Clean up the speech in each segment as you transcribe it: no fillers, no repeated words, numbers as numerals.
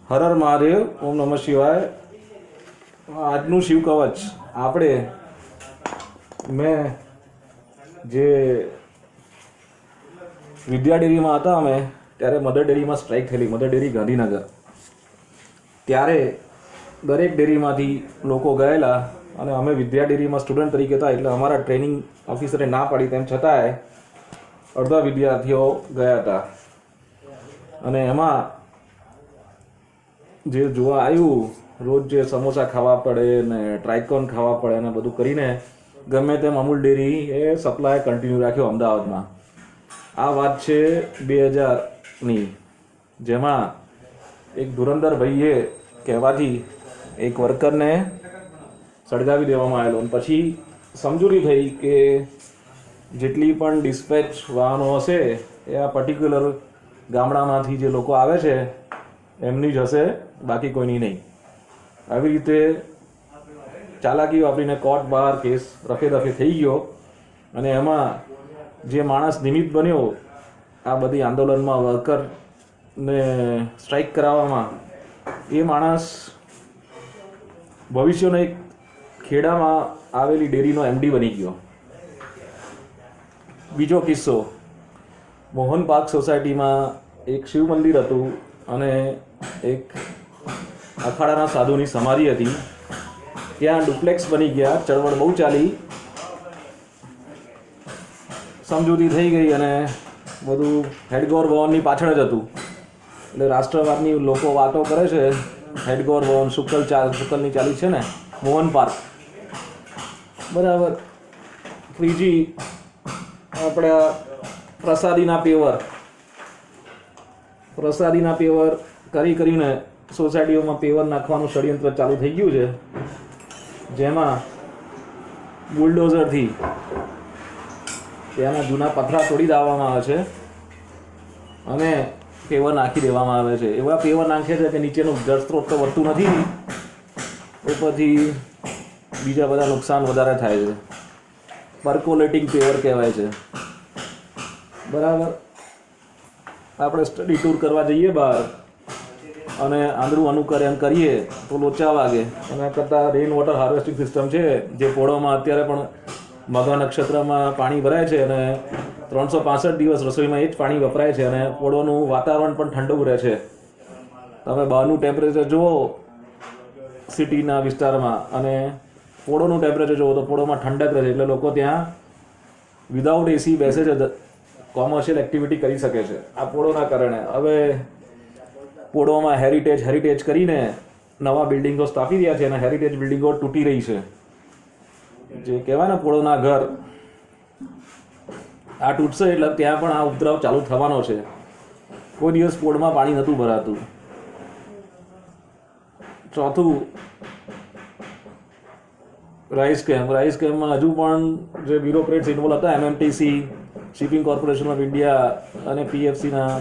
હર હર મહાદેવ, ઓમ નમઃ શિવાય. આજનું શિવ કવચ મેં જે વિદ્યા ડેરીમાં હતા અમે ત્યારે મધર ડેરીમાં સ્ટ્રાઇક થયેલી, મધર ડેરી ગાંધીનગર. ત્યારે દરેક ડેરીમાંથી લોકો ગયેલા અને અમે વિદ્યા ડેરીમાં સ્ટુડન્ટ તરીકે હતા એટલે અમારા ટ્રેનિંગ ઓફિસરે ના પાડી તેમ છતાંય અડધા વિદ્યાર્થીઓ ગયા હતા. અને એમાં જે જોવા આવ્યું, રોજ જે સમોસા ખાવા પડે ને ટ્રાયકોન ખાવા પડે ને બધું કરીને ગમે તેમ અમૂલ ડેરી એ સપ્લાય કન્ટિન્યુ રાખ્યો અમદાવાદમાં. આ વાત છે 2000ની, જેમાં એક ધુરંધર ભાઈએ કહેવાથી એક વર્કરને સળગાવી દેવામાં આવેલો. અને પછી સમજૂરી થઈ કે જેટલી પણ ડિસ્પેચ વાહનો હશે એ આ પર્ટિક્યુલર ગામડામાંથી જે લોકો આવે છે એમની જ હશે, બાકી કોઈની નહીં. આવી રીતે ચાલાકી વાપરીને કોર્ટ બહાર કેસ રફે દફે થઈ ગયો. અને એમાં જે માણસ નિમિત્ત બન્યો આ બધી આંદોલનમાં વર્કરને સ્ટ્રાઇક કરાવવામાં, એ માણસ ભવિષ્યનો એક ખેડામાં આવેલી ડેરીનો એમડી બની ગયો. બીજો કિસ્સો, મોહન પાર્ક સોસાયટીમાં એક શિવ મંદિર હતું અને એક અખાડાના સાધુની સમાધિ હતી. ત્યાં ડુપ્લેક્સ બની ગયા, ચળવળ બહુ ચાલી, સમજૂતી થઈ ગઈ અને બધું હેડગોર ભવનની પાછળ જ હતું. એટલે રાષ્ટ્રવાદની લોકો વાતો કરે છે, હેડગોર ભવન શુકલની ચાલી છે ને, મોહન પાર્ક બરાબર. ત્રીજી આપણે પ્રસાદીના પેવર કરીને સોસાયટીઓમાં પેવર નાખવાનું ષડયંત્ર ચાલુ થઈ ગયું છે, જેમાં બુલડોઝરથી ત્યાંના જૂના પથરા તોડી દેવામાં આવે છે અને પેવર નાખી દેવામાં આવે છે. એવા પેવર નાખે છે કે નીચેનું જળસ્ત્રોત તો વધતું નથી, ઉપરથી બીજા બધા નુકસાન વધારે થાય છે. પર્કોલેટિંગ પેવર કહેવાય છે. બરાબર. આપણે સ્ટડી ટૂર કરવા જઈએ બહાર અને આંધળું અનુકરણ કરીએ તો લોચા વાગે. એના કરતાં રેઇન વોટર હાર્વેસ્ટિંગ સિસ્ટમ છે, જે પોળોમાં અત્યારે પણ મઘા નક્ષત્રમાં પાણી ભરાય છે અને 365 દિવસ રસોઈમાં એ જ પાણી વપરાય છે અને પોળોનું વાતાવરણ પણ ઠંડુ રહે છે. તમે બહારનું ટેમ્પરેચર જુઓ સિટીના વિસ્તારમાં અને પોળોનું ટેમ્પરેચર જુઓ તો પોળોમાં ઠંડક રહે છે, એટલે લોકો ત્યાં વિધાઉટ એસી બેસે છે, કોમર્શિયલ એક્ટિવિટી કરી શકે છે આ પોળોના કારણે. હવે પોળોમાં હેરિટેજ કરીને નવા બિલ્ડિંગો સ્થાપી રહ્યા છે અને હેરિટેજ બિલ્ડિંગો તૂટી રહી છે. જે કહેવાય ને પોળોના ઘર, આ તૂટશે એટલે ત્યાં પણ આ ઉપદ્રવ ચાલુ થવાનો છે. કોઈ દિવસ પોળમાં પાણી નહોતું ભરાતું. ચોથું, રાઈસ કેમ્પમાં હજુ પણ જે બ્યુરોક્રેટ્સ ઇન્વોલ્વ હતા, MMTC, shipping corporation of India અને PFCના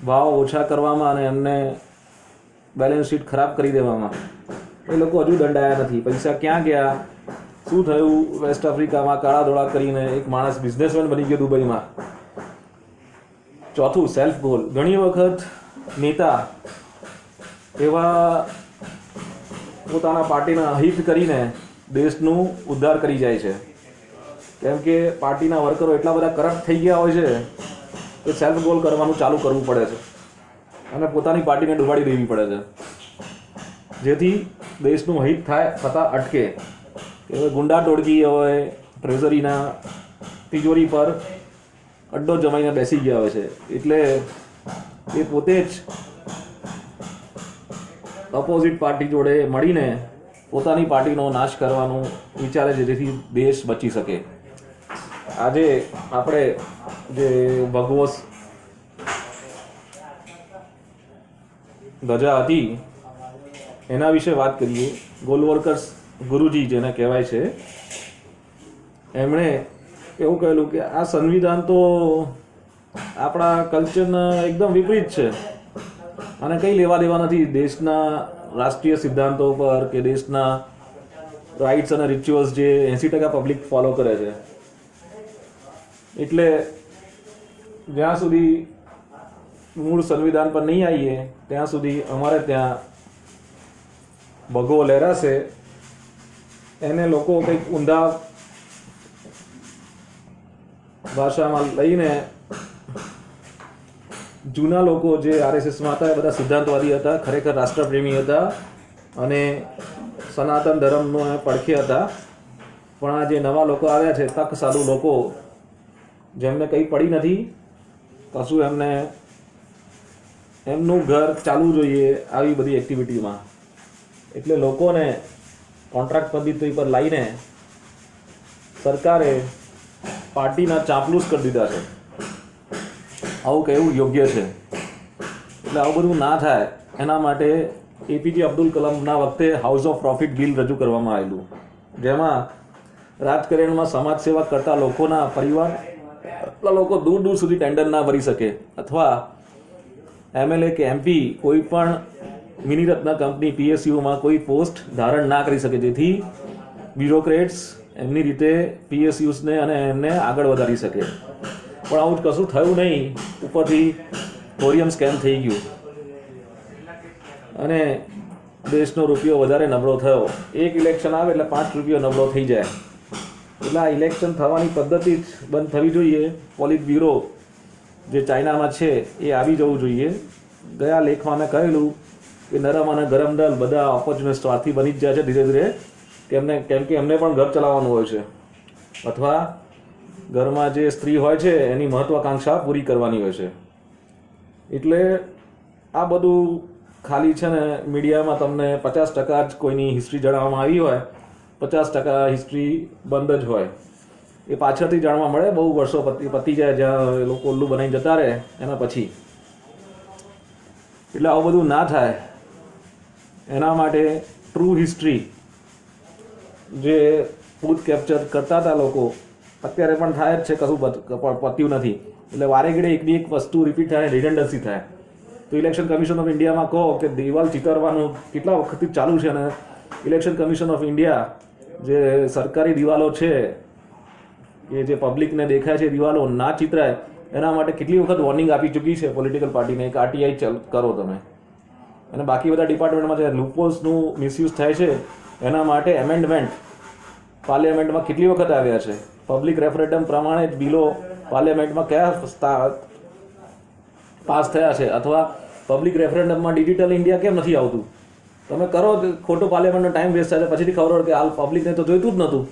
ભાવ ઓછા કરવામાં અને એમને બેલેન્સ શીટ ખરાબ કરી દેવામાં એ લોકો હજુ દંડાયા નથી. પૈસા ક્યાં ગયા, શું થયું? વેસ્ટ આફ્રિકામાં કાળા ધોળા કરીને એક માણસ બિઝનેસમેન બની ગયો દુબઈમાં. ચોથું, સેલ્ફ ગોલ. ઘણી વખત નેતા એવા પોતાના પાર્ટીના હિત કરીને દેશનું ઉદ્ધાર કરી જાય છે, કેમ કે પાર્ટીના વર્કરો એટલા બધા કરપ્ટ થઈ ગયા હોય છે કે સેલ્ફ ગોલ કરવાનું ચાલુ કરવું પડે છે અને પોતાની પાર્ટીને ડૂબાડી દેવી પડે છે, જેથી દેશનું હિત થતાં અટકે. હવે ગુંડા ટોળકી હોય ટ્રેઝરીના તિજોરી પર અડ્ડો જમાઈને બેસી ગયા હોય છે, એટલે એ પોતે જ ઓપોઝિટ પાર્ટી જોડે મળીને પોતાની પાર્ટીનો નાશ કરવાનું વિચારે છે, જેથી દેશ બચી શકે. આજે આપણે જે ભગવો ધજા હતી એના વિશે વાત કરીએ. ગોલવર્કર્સ ગુરુજી જેને કહેવાય છે, એમણે એવું કહેલું કે આ સંવિધાન તો આપણા કલ્ચરના એકદમ વિપરીત છે અને કંઈ લેવા દેવા નથી દેશના રાષ્ટ્રીય સિદ્ધાંતો પર કે દેશના રાઇટ્સ અને રિચ્યુઅલ્સ જે 80% પબ્લિક ફોલો કરે છે. એટલે જ્યાં સુધી મૂળ સંવિધાન પર નહીં આવીએ ત્યાં સુધી અમારે ત્યાં ભગવો લહેરાશે. એને લોકો કંઈક ઊંધા ભાષામાં લઈને જૂના લોકો જે આરએસએસમાં હતા એ બધા સિદ્ધાંતવાદી હતા, ખરેખર રાષ્ટ્રપ્રેમી હતા અને સનાતન ધર્મનો પડખે હતા. પણ આ જે નવા લોકો આવ્યા છે, તક સાધુ લોકો, જેમને કંઈ પડી નથી, કશું એમને એમનું ઘર ચાલવું જોઈએ આવી બધી એક્ટિવિટીમાં, એટલે લોકોને કોન્ટ્રાક્ટ પદ્ધતિ પર લાવીને સરકારે પાર્ટીના ચાંપલૂસ કરી દીધા છે. આવું કહેવું યોગ્ય છે? એટલે આવું બધું ના થાય એના માટે એપીજે અબ્દુલ કલામના વખતે હાઉસ ઓફ પ્રોફિટ બિલ રજૂ કરવામાં આવેલું, જેમાં રાજકારણમાં સમાજ સેવા કરતા લોકોના પરિવાર લોકો દૂર દૂર સુધી ટેન્ડર ના ભરી શકે, અથવા એમએલએ કે એમપી કોઈ પણ મિનિરત્ન કંપની પીએસયુમાં કોઈ પોસ્ટ ધારણ ના કરી શકે, જેથી બ્યુરોક્રેટ્સ એમની રીતે પીએસયુસને અને એમને આગળ વધારી શકે. પણ આવું કશું થયું નહીં, ઉપરથી થોરિયમ સ્કેમ થઈ ગયું અને દેશનો રૂપિયો વધારે નબળો થયો. એક ઇલેક્શન આવે એટલે 5 રૂપિયો નબળો થઈ જાય. એટલે આ ઇલેક્શન થવાની પદ્ધતિ જ બંધ થવી જોઈએ. પોલિટ બ્યુરો જે ચાઇનામાં છે એ આવી જવું જોઈએ. ગયા લેખમાં મેં કહેલું કે નરમ અને ગરમ દળ બધા ઓપોર્ચ્યુનિસ્ટ સ્વાર્થી બની જ જાય છે ધીરે ધીરે, કેમ કે એમને પણ ઘર ચલાવવાનું હોય છે, અથવા ઘરમાં જે સ્ત્રી હોય છે એની મહત્વાકાંક્ષા પૂરી કરવાની હોય છે. એટલે આ બધું ખાલી છે ને મીડિયામાં તમને 50% જ કોઈની હિસ્ટ્રી જણાવવામાં આવી હોય, 50% હિસ્ટ્રી બંધ જ હોય. એ પાછળથી જાણવા મળે, બહુ વર્ષો પતી જાય, જ્યાં લોકો ઉલ્લુ બનાવીને જતા રહે એના પછી. એટલે આવું બધું ના થાય એના માટે ટ્રુ હિસ્ટ્રી જે બુથ કેપ્ચર કરતા હતા લોકો, અત્યારે પણ થાય જ છે, કશું પત્યું નથી. એટલે વારે ઘડે એકની એક વસ્તુ રિપીટ થાય, રિડન્ડન્સી થાય. તો ઇલેક્શન કમિશન ઓફ ઇન્ડિયામાં કહો કે દિવાલ ચિતારવાનું કેટલા વખતથી ચાલુ છે, અને ઇલેક્શન કમિશન ઓફ ઇન્ડિયા જે સરકારી દિવાલો છે એ જે પબ્લિકને દેખાય છે દિવાલો ના ચિતરાય એના માટે કેટલી વખત વોર્નિંગ આપી ચૂકી છે પોલિટિકલ પાર્ટીને, એક આરટીઆઈ કરો તમે. અને બાકી બધા ડિપાર્ટમેન્ટમાં જે લૂપહોલ્સનું મિસયુઝ થાય છે એના માટે એમેન્ડમેન્ટ પાર્લિયામેન્ટમાં કેટલી વખત આવ્યા છે. પબ્લિક રેફરન્ડમ પ્રમાણે જ બિલો પાર્લિયામેન્ટમાં કયા પાસ થયા છે, અથવા પબ્લિક રેફરન્ડમમાં ડિજિટલ ઇન્ડિયા કેમ નથી આવતું? તમે કરો ખોટો પાર્લિયામેન્ટનો ટાઈમ વેસ્ટ થાય, પછીથી ખબર પડે કે હાલ પબ્લિકને તો જોઈતું જ નહોતું.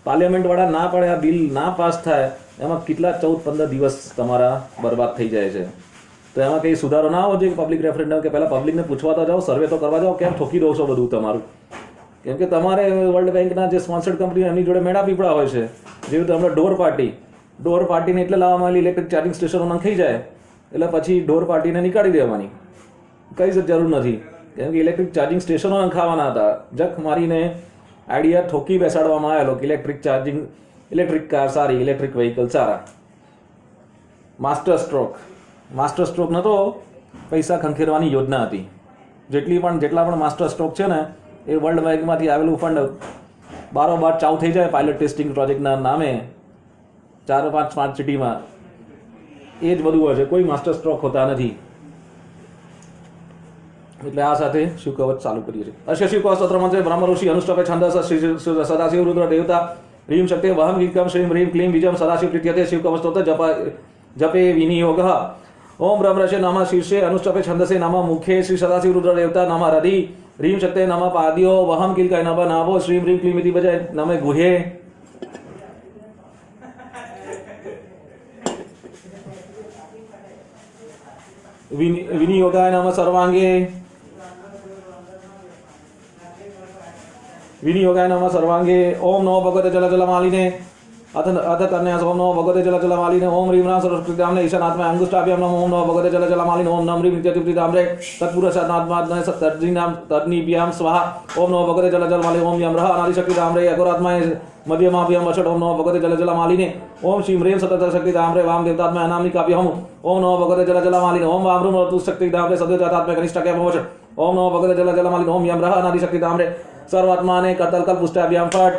પાર્લિયામેન્ટવાળા ના પડે, આ બિલ ના પાસ થાય, એમાં કેટલા 14-15 દિવસ તમારા બરબાદ થઈ જાય છે. તો એમાં કંઈ સુધારો ના આવવો જોઈએ કે પબ્લિક રેફરન્ડમ, કે પહેલાં પબ્લિકને પૂછવા તો જાઓ, સર્વે તો કરવા જાઓ, કેમ ઠોકી દો છો બધું તમારું? કેમ કે તમારે વર્લ્ડ બેંકના જે સ્પોન્સર્ડ કંપની એમની જોડે મેળા પીપળા હોય છે. જેવી રીતે હમણાં ડોર પાર્ટીને એટલે લાવવામાં આવેલી ઇલેક્ટ્રિક ચાર્જિંગ સ્ટેશનો નંખાઈ જાય એટલે પછી ડોર પાર્ટીને નીકાળી દેવાની કંઈ જ જરૂર નથી. કેમ કે ઇલેક્ટ્રિક ચાર્જિંગ સ્ટેશનો નંખાવાના હતા. જખ મારીને આઈડિયા ઠોકી બેસાડવામાં આવેલો કે ઇલેક્ટ્રિક કાર સારી, ઇલેક્ટ્રિક વ્હીકલ સારા. માસ્ટર સ્ટ્રોક નતો, પૈસા ખંખેરવાની યોજના હતી. જેટલા પણ માસ્ટર સ્ટ્રોક છે ને એ વર્લ્ડ બેંકમાંથી આવેલું ફંડ બારોબાર ચાલુ થઈ જાય પાયલટ ટેસ્ટિંગ પ્રોજેક્ટના નામે 4-5 સિટીમાં. એ જ બધું હોય છે, કોઈ માસ્ટર સ્ટ્રોક હોતા નથી. એટલે આ સાથે શિવકવચ ચાલુ કરીએ છીએ. અશ્ય શિવકવચ સ્તોત્ર મંત્રે બ્રહ્મ ઋષિ અનુષ્ટપે છંદસ સદાશિવ રુદ્ર દેવતા રીમ શક્તિ વહમ વિક્રમ શ્રીમ રીમ ક્લીમ બીજમ સદાશિવ પ્રીત્યતે શિવકવચ સ્તોત્ર જપે વિનિયોગ. ઓમ બ્રહ્મ ઋષિ નમઃ શીર્ષે અનુષ્ટપે છંદસે નમઃ મુખે શ્રી સદાશિવ રુદ્ર દેવતા નમઃ હૃદિ રીમ શક્તિ નમઃ પાદ્યો વહમ કિલકાય નમઃ નાભો શ્રીમ રીમ ક્લીમ ઇતિ બજાય નમઃ ગુહે. વિનિયોગાય નમઃ સર્વાંગે ઓમ નમો ભગવતે જલ માલિને अथ कन्या ओम नमो भगवते जल मालिने ओम ह्रीं राम सरस्वतीदाम्ने ईशानात्मा अंगुष्ठाभ्याम नमो ओम नमो भगवते जल मालिने ओम नम ह्रीं नित्यत्रिदाम्रे तत्पुरुषात्मात्मने तर्णीभ्याम स्वाहा ओम नमो भगवते जल मालिने ओम यम रह अनादिशक्तिदाम्रे अघोरात्माय मध्यमाभ्याम वषट ओम नमो भगवते जल मालिने ओम श्रीं ह्रीं सततशक्तिदाम्रे वाम देवतात्मा अनामिकाभ्याम ओम नमो भगवते जल मालिने ओम वाम ह्रूं ऋतुशक्तिदाम्रे सद्योजातात्मा कनिष्ठाभ्याम वषट ओम नमो भगवते जल मालिने ओम यम रह अनादिशक्तिदाम्रे सर्वात्माने कतलकल पुष्टाभ्याम फट.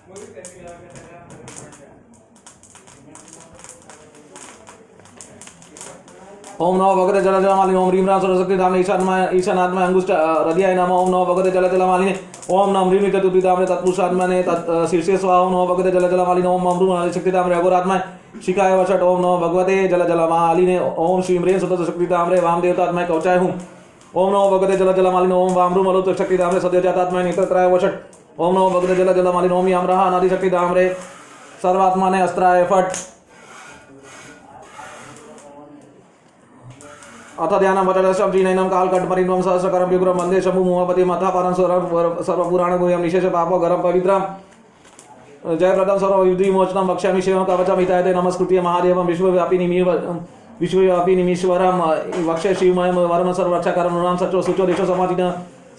ओम नमो भगवते जल जलमालिने ओम ह्रीं राम सरस्वती धामने ईशानात्मा अंगुष्ठ हृदयाय नमः ओम नमो भगवते जल जलमालिने ओम नम ह्रीं चतुर्थी धामने तत्पुरुषात्मने शीर्षे स्वाहा ओम नमो भगवते जल जलमालिने ओम अमृत शक्ति धामने अघोरात्माय शिखाय वषट ओम नमो भगवते जल जलमालिने ओम श्रीं ह्रीं सुत शक्ति धामने वामदेवतात्माय कवचाय हूँ ओम नमो भगवते जल जलमालिने ओम वामृ मरुत शक्ति धामने सद्योजातात्माय नेत्रत्राय वषट ओम नमो भगवते जल जलमालिने ओम यामराह अनादि शक्ति धामने सर्वात्माने अस्त्राय फट अथ ध्यानं वचनशं जीनैनं कालकट्टपरिणं सहस्रकरं विग्रहं वन्दे शम्भु मुहपति मथा परं सर्वपुराणगुह्यं निशेष पापो गरं पवित्रं जयप्रदं सर्वविधिमोचनं वक्ष्यामि शिवं कवचं हिताय नमस्कृत्य महादेवं विश्वव्यापिनीमीश्वरं वक्षे शिवमयं वरं सर्वरक्षाकरं नृणां सचो सुचो देशो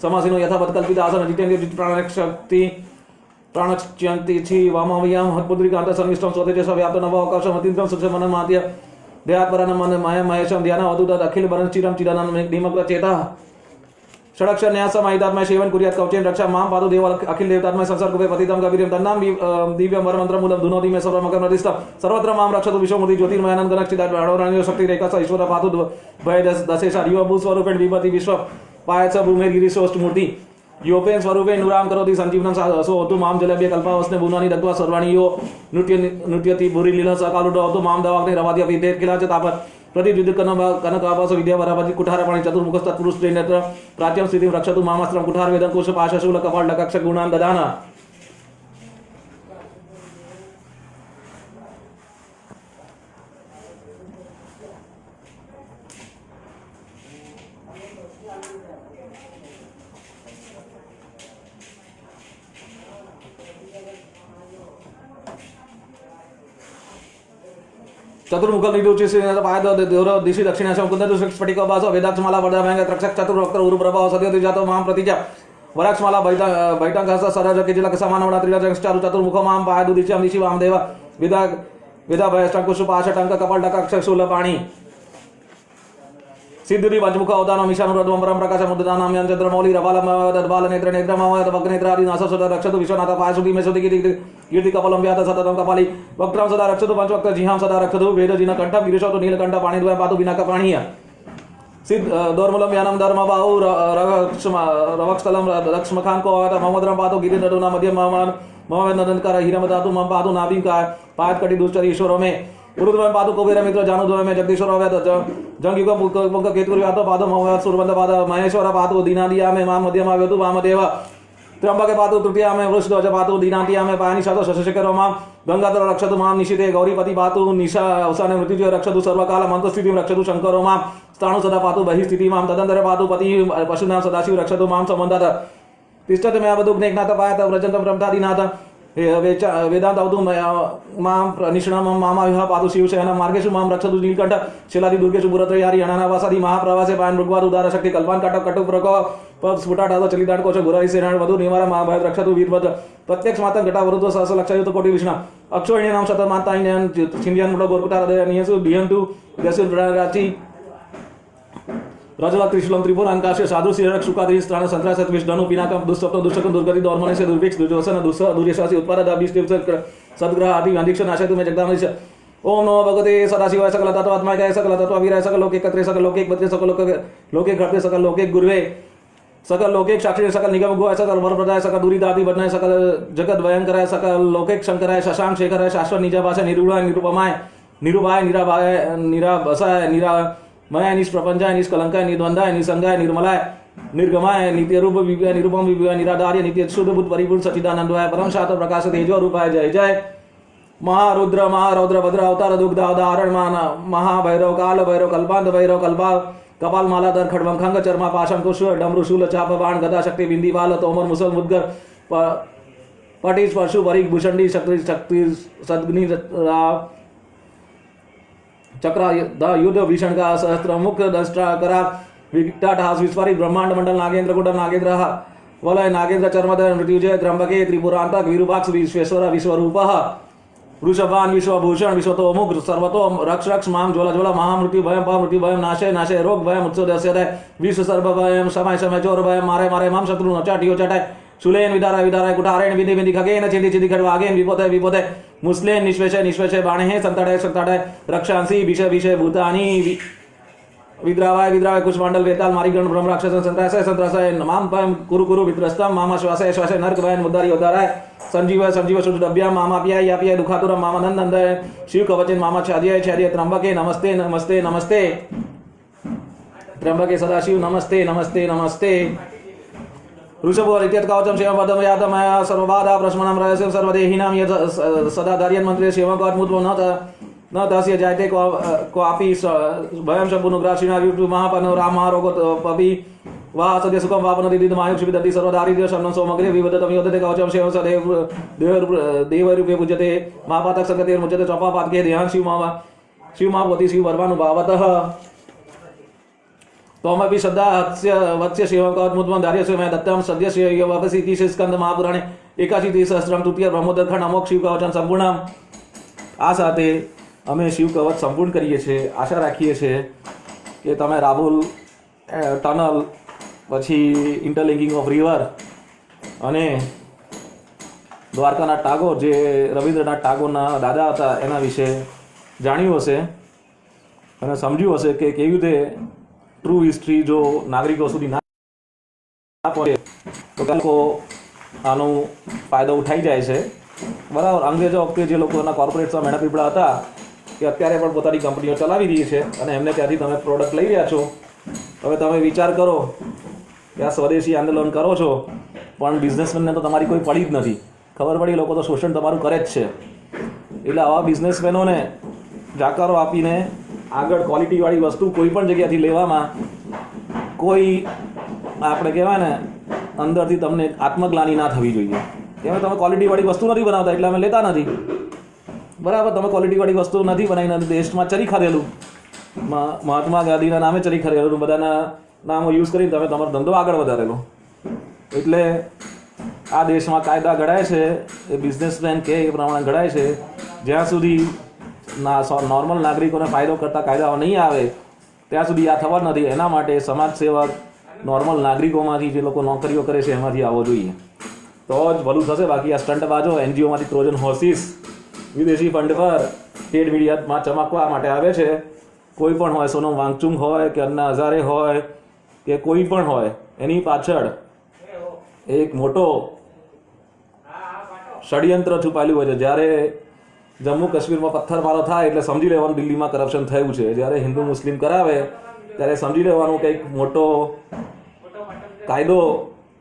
समासीनो यथावत् कल्पितासन जितेन्द्रिय प्राणशक्ति प्राणच्यन्ति छि वामव्यं हत्पुत्रिकान्त संविष्टं स्वतेजस व्याप्त नवोकर्षं अतीन्द्रं सुषमनमाद्य ध्यात्परं मन मयं महेशं ध्यान अवधूत अखिल वरं चिरं चिदानन्दं निमग्न चेतः षडक्षर न्यासमहितात्मय सेवन कुर्यात् कवचेन रक्षा मां पादो देव अखिल देवतात्मय संसर्गुपे पतितं कबीरं तन्नाम दिव्यं वरमन्त्रमूलं धुनोति मे सर्वमकरमदिष्टं सर्वत्र मां रक्षतु विश्वमूर्ति ज्योतिर्मयानंद गणक्षिदारणोराणियो शक्ति रेखा ईश्वर पातु भय दशेशा युव भूस्वरूपेण विभति विश्व पायच भूमिर्गिरिशोष्टमूर्ति योपेन स्वरूपे नुराम करोति संजीवनं सोऽतु मां जलभ्य कल्पावस्ने भुवनानि दत्त्वा सर्वाणि यो नृत्यति भूरिलीलः सकालुडोऽतु मां दवाग्ने रवाद्य विद्येत् किलाच तापत् प्रतिविद्युत् कनकाभास विद्यावराभजि कुठारपाणि चतुर्मुखस्तत्पुरुष नेत्र प्राच्यं स्थितिं रक्षतु मामस्त्रं कुठार वेदंकुश पाशशूल कपाल डकक्ष गुणान् ददान चतुर्मुखल पाद देवर दिशि दक्षिणाशं कुंदन स्फटिकवास वेदाक्षमाला वरदाभयंग रक्षक चतुर्वक्त्र उरुप्रभाव सद्यो जातो मां प्रतिजा वराक्षमाला बैठंकहस सरज किजिलक समानवडा त्रिलजंचारु चतुर्मुख मां पायदुदिश्यां दिशि वामदेव वेदा वेदा भयष्टंकुश पाशटंक कपाल डकक्ष शूलपाणि सिद्धुरी पंचमुख अवदानम ईशानुरध्वं परम प्रकाशम मुद्दानाम चंद्रमौली रबालम दद्बाल नेत्र नेत्रमव वग्नेत्रादि नाससुद रक्षतु विश्वनाथ पायसुति मे सुति कीर्ति कपालं व्यात सततं कपाली वक्त्रं सदा रक्षतु पंचवक्त्र जिहां सदा रक्षतु वेदजिन कंठं गिरिशोतु नीलकंठ पाणिद्वयं पातु विनाकपाणिय सिद्ध दौर्मूलं यानं धर्मबाहु रवक्षस्थलं लक्ष्मखान्को ममद्रं पातु गिरिनटुना मध्यं मम नदनकर हीरम धातु मम पातु नाभिं पायत कटि दुश्चर ईश्वरो में उरुद्वयं पातु कुबेर मित्र जानुद्वयं में जगदीश्वर अवैत जंगिको मुख केतुर्व्यातो पादो मम सुरबंध पाद महेश्वर पातु दीनादिया में मां मध्यमा व्यतु वामदेव त्र्यंबके पातु तृतीया में वृषध्वज पातु दीनांतिया में पानि शतो शशशेखरो मां गंगाधर रक्षतु मां निशिते गौरीपति पातु निशा अवसाने मृत्युजय रक्षतु सर्वकाल मंत्रस्थितिं रक्षतु शंकरो मां स्थाणु सदा पातु बहिस्थिति मां तदंतर पातु पति पशुनां सदाशिव रक्षतु मां संबंधात तिष्ठत मे अवधुग्नेकनाथ पायत व्रजन्तं ब्रह्मधादिनाथ वेदांत अवधु मां निष्णाम मामाविह पातु शिवशयनं मार्गेषु मां रक्षतु नीलकंठ शिलादि दुर्गेषु पुरत्रयारि अनानावासादि महाप्रवासे पायन मृगवाद उदार शक्ति कल्पान काटक कटुक प्रको स्फुटाटाद चलितान कोश गुरारि सेनान वधु निवार महाभय रक्षतु वीरभद्र प्रत्यक्ष मातं घटा वरुद्ध सहस्र लक्षयुत कोटि विष्णा अक्षोहिणी नाम शतमाताइन्यान छिंदियान मुड गोरकुटार नियसु दियंतु दसु राची रजला त्रिशूलम त्रिपुर अंकाशे साधु सिरक सुखादि स्थान संत्रासत विष्णु पिनाकम दुष्टप्त दुष्टकम दुर्गति दौर्मने से दुर्भिक्ष दुर्वसन दुर्यशासी उत्पाद अभिष्ट सद्ग्रह आदि अंधिक्ष नाशयतु मे जगदामनिश ओम नमो भगवते सदाशिवाय सकल तत्वात्माय सकल तत्वावीराय सकल लोके एकत्रे सकल लोके एकत्रे सकल लोके घटते सकल लोके गुरुवे सकल लोके साक्षी सकल निगम गुहाय सकल वरप्रदाय सकल दूरीदादि बदनाय सकल जगत भयंकराय सकल लोके शंकराय शशांक शेखराय शाश्वत निजाभाषाय निरूढ़ाय निरूपमाय निरूपाय निराभाय निराभसाय निरामयाय निष्प्रपंचाय निष्कलंकाय निर्द्वंदाय निसंगाय निर्मलाय निर्गमाय नित्य रूप विव्याय निरूपम विव्याय निराधार्य नित्य शुद्ध बुद्ध परिपूर्ण सच्चिदानंदवाय परम शास्त्र प्रकाश तेजो रूपाय जय जय महारुद्र महारौद्र भद्र अवतार दुग्ध अवधारण महाभैरव काल भैरव कल्पांत भैरव कल्पा कपाल मालाधर खड्वं खंग चर्मा पाशं कुश डमरू शूल चाप बाण गदा शक्ति बिंदी बाल तोमर मुसल मुद्गर पटिश परशु वरिक भूषणी शक्ति शक्ति सद्ग्नि चक्रा द युद्ध भीषण का सहस्त्र मुख दंष्ट्रा करा विकटाटहास विस्फारित ब्रह्मांड मंडल नागेंद्र कुंडल नागेंद्र वलय नागेंद्र चर्मधर मृत्युजय त्र्यंबके त्रिपुरांतक विरूपाक्ष विश्वेश्वर विश्वरूपः वृषभान विश्वभूषण विश्वतोमुख सर्वतो रक्ष रक्ष माम ज्वला ज्वला महामृत्यु भयम मृत्यु भयम नाशय नाशय रोग भयम उत्सव विश्व सर्व भयम समय समय चोर भयम मारे मारे माम शत्रु नचाटियो चटाय શૂલેન વિદારાય વિદારાય કુટારેણ વિધિ વિધિ ખગેન ચિંતિ ચિંતિ ખડવાગેન વિપોતે વિપોતે મુસ્લેન નિશ્વેશે નિશ્વેશે બાણેહે સંતાડે સંતાડે રક્ષાંસી વિષય વિષય ભૂતાની વિદ્રાવાય વિદ્રાવાય કુશમાંડલ વેતાલ મારીગણ બ્રહ્મ રાક્ષસ સંત્રાસય સંત્રાસય મામ પમ કુરુ કુરુ વિદ્રસ્તમ મામા શ્વાસય શ્વાસય નર્ક વયન મુદ્દારી ઉદારાય સંજીવ સંજીવ શુદ્ધ ડબ્યા મામા પિયાય યાપિયાય દુખાતુરમ મામા નંદ શિવ કવચન મામા છાદ્યાય છાદ્યાય ત્રંબકે નમસ્તે નમસ્તે નમસ્તે ત્રંબકે સદાશિવ નમસ્તે નમસ્તે નમસ્તે ऋषभो रित्यत कवचम शिवम पदम यातमया सर्वबाधा प्रश्मनम रहस्य सर्वदेहिनाम यत सदा धार्यन मंत्रे शिवम कौतमुद्भव न तस्य जायते क्वापि भयम शंभुनुग्राशिना विष्णु महापनो राम महारोगो पवि वा सद्य सुखम वापनति दिदमायुष विदति सर्वदारिद्र्य शमनं सोमग्रे विवदतम योदते कवचम शिवम सदेव देवरूपे पूज्यते महापातक संगते मुच्यते चौपापातके ध्यान शिव महापति शिव वर्वानुभावतः तोमपि श्रद्धा वत्स्य शिवं कवचमुद्भवं धार्यस्य मैं दत्तम सद्यस्य वापसीति स्कंद महापुराणे 81 सहस्त्रम तृतीय ब्रह्मोदर्खंड અમોક શિવ કવચન સંપૂર્ણ. આ સાથે અમે શિવ કવચ સંપૂર્ણ કરીએ છીએ. આશા રાખીએ છીએ કે તમે રાબુલ ટનલ પછી ઇન્ટરલિંકિંગ ઓફ રિવર અને દ્વારકાના ટાગોર જે રવિન્દ્રનાથ ટાગોરના દાદા હતા એના વિશે જાણ્યું હશે અને સમજ્યું હશે કે કેવી રીતે ટ્રુ હિસ્ટ્રી જો નાગરિકો સુધી ના પહોંચે તો લોકો આનો ફાયદો ઉઠાઈ જાય છે. બરાબર. અંગ્રેજો વખતે જે લોકોના કોર્પોરેટ્સમાં મહેનત પીપળા હતા કે અત્યારે પણ પોતાની કંપનીઓ ચલાવી રહી છે અને એમને ત્યાંથી તમે પ્રોડક્ટ લઈ રહ્યા છો. હવે તમે વિચાર કરો કે આ સ્વદેશી આંદોલન કરો છો પણ બિઝનેસમેનને તો તમારી કોઈ પડી જ નથી. ખબર પડી લોકો તો શોષણ તમારું કરે જ છે. એટલે આવા બિઝનેસમેનોને જાકારો આપીને આગળ ક્વોલિટીવાળી વસ્તુ કોઈ પણ જગ્યાથી લેવામાં કોઈ આપણે કહેવાય ને અંદરથી તમને આત્મગ્લાની ના થવી જોઈએ. કેમ તમે ક્વોલિટીવાળી વસ્તુ નથી બનાવતા એટલે અમે લેતા નથી. બરાબર. તમે ક્વોલિટીવાળી વસ્તુ નથી બનાવીને દેશમાં ચરી ખરેલું, મહાત્મા ગાંધીના નામે ચરી ખરેલું, બધાના નામો યુઝ કરીને તમે તમારો ધંધો આગળ વધારેલો. એટલે આ દેશમાં કાયદા ઘડાય છે એ બિઝનેસમેન કે એ પ્રમાણે ઘડાય છે. જ્યાં સુધી નોર્મલ નાગરિકોને ફાયદો કરતા કાયદાઓ નહીં આવે ત્યાં સુધી આ થવા નથી. એના માટે સમાજ સેવક નોર્મલ નાગરિકોમાંથી જે લોકો નોકરીઓ કરે છે એમાંથી આવવો જોઈએ તો જ ભલું થશે. બાકી આ સ્ટંટબાજો એનજીઓમાંથી ટ્રોજન હોર્સિસ વિદેશી ફંડ પર પેડ મીડિયામાં ચમકવા માટે આવે છે. કોઈ પણ હોય, સોનમ વાંગચુક હોય કે અન્ના હઝારે હોય કે કોઈ પણ હોય, એની પાછળ એક મોટો ષડયંત્ર છુપાયેલું હોય છે. જ્યારે જમ્મુ કાશ્મીરમાં પથ્થરમારો થાય એટલે સમજી લેવાનું દિલ્હીમાં કરપ્શન થયું છે. જ્યારે હિન્દુ મુસ્લિમ કરાવે ત્યારે સમજી લેવાનું કંઈક મોટો કાયદો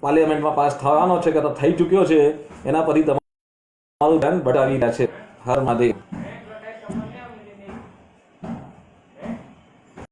પાર્લિયામેન્ટમાં પાસ થવાનો છે કે થઈ ચૂક્યો છે. એના પરથી તમારું ધ્યાન ભટાવી રહ્યા છે. હર મહાદેવ.